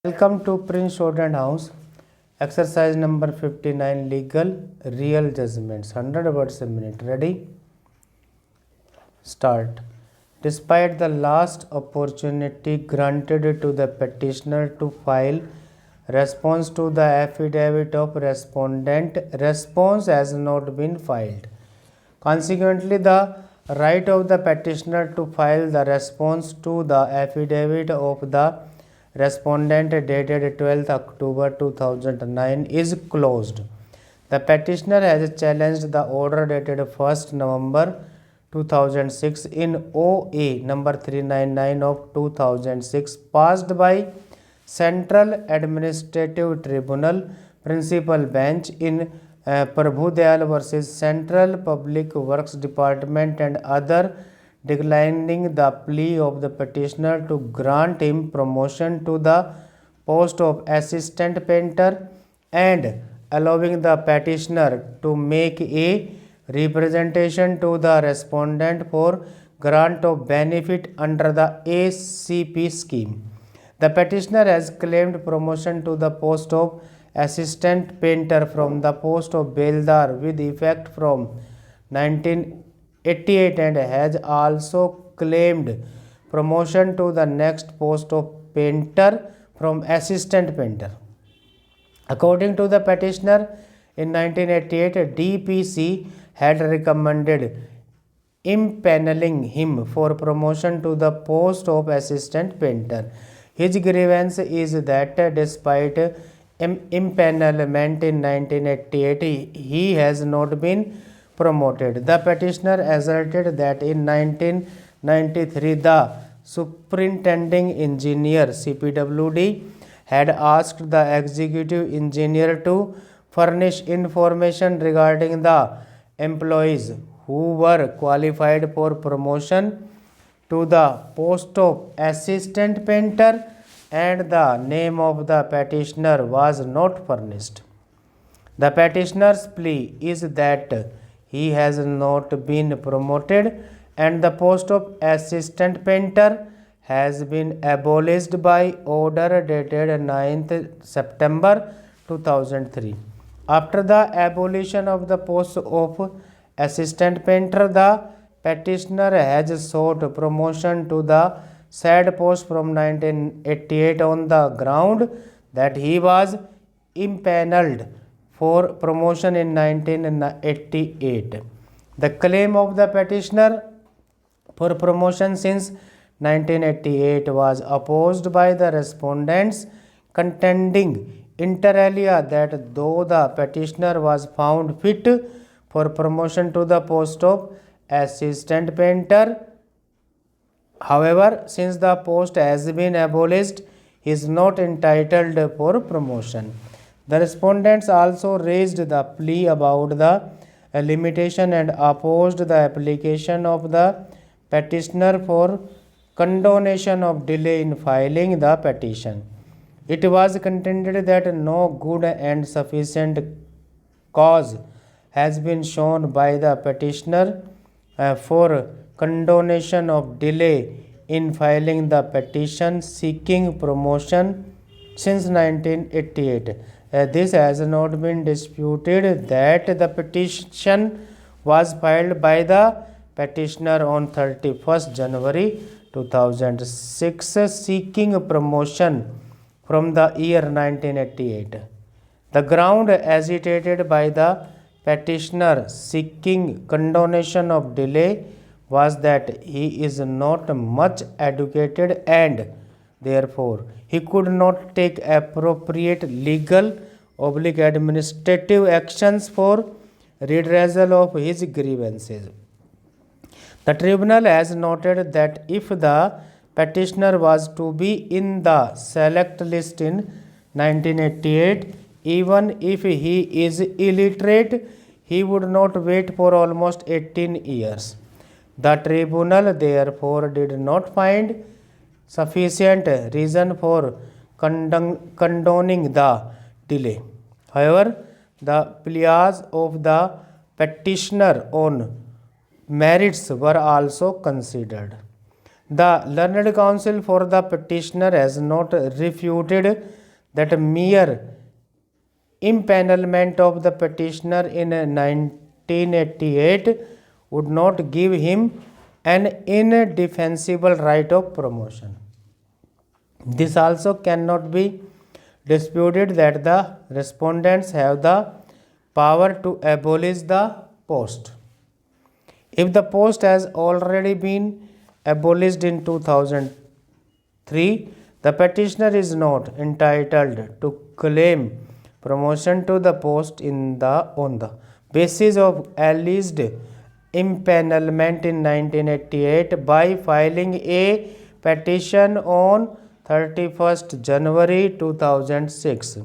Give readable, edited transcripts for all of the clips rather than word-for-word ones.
Welcome to Prince Jordan House. Exercise number 59, legal real judgments. 100 words a minute. Ready? Start. Despite the last opportunity granted to the petitioner to file response to the affidavit of respondent, response has not been filed. Consequently, the right of the petitioner to file the response to the affidavit of the respondent dated 12th October 2009 is closed. The petitioner has challenged the order dated 1st November 2006 in OA number 399 of 2006 passed by Central Administrative Tribunal Principal Bench in Prabhu Dayal versus Central Public Works Department and other, declining the plea of the petitioner to grant him promotion to the post of assistant painter and allowing the petitioner to make a representation to the respondent for grant of benefit under the ACP scheme. The petitioner has claimed promotion to the post of assistant painter from the post of Beldar with effect from 1988 and has also claimed promotion to the next post of painter from assistant painter. According to the petitioner, in 1988, DPC had recommended impaneling him for promotion to the post of assistant painter. His grievance is that despite impanelment in 1988, he has not been promoted. The petitioner asserted that in 1993, the superintending engineer CPWD had asked the executive engineer to furnish information regarding the employees who were qualified for promotion to the post of assistant painter, and the name of the petitioner was not furnished. The petitioner's plea is that he has not been promoted and the post of assistant painter has been abolished by order dated 9th September 2003. After the abolition of the post of assistant painter, the petitioner has sought promotion to the said post from 1988 on the ground that he was impaneled for promotion in 1988. The claim of the petitioner for promotion since 1988 was opposed by the respondents, contending inter alia that though the petitioner was found fit for promotion to the post of assistant painter, however, since the post has been abolished, he is not entitled for promotion. The respondents also raised the plea about the limitation and opposed the application of the petitioner for condonation of delay in filing the petition. It was contended that no good and sufficient cause has been shown by the petitioner for condonation of delay in filing the petition seeking promotion since 1988. This has not been disputed that the petition was filed by the petitioner on 31st January 2006 seeking promotion from the year 1988. The ground agitated by the petitioner seeking condonation of delay was that he is not much educated and therefore he could not take appropriate legal administrative actions for redressal of his grievances. The tribunal has noted that if the petitioner was to be in the select list in 1988, even if he is illiterate, he would not wait for almost 18 years. The tribunal therefore did not find sufficient reason for condoning the delay. However, the pleas of the petitioner on merits were also considered. The learned counsel for the petitioner has not refuted that mere impanelment of the petitioner in 1988 would not give him an indefensible right of promotion. This also cannot be disputed that the respondents have the power to abolish the post. If the post has already been abolished in 2003, the petitioner is not entitled to claim promotion to the post on the basis of alleged impanelment in 1988 by filing a petition on 31st January 2006.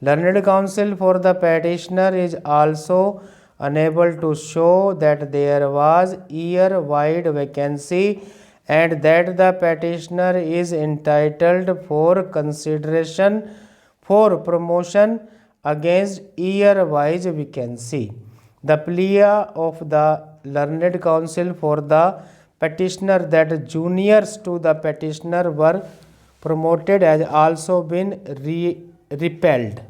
Learned counsel for the petitioner is also unable to show that there was year-wide vacancy and that the petitioner is entitled for consideration for promotion against year-wise vacancy. The plea of the learned counsel for the petitioner that juniors to the petitioner were promoted has also been repelled.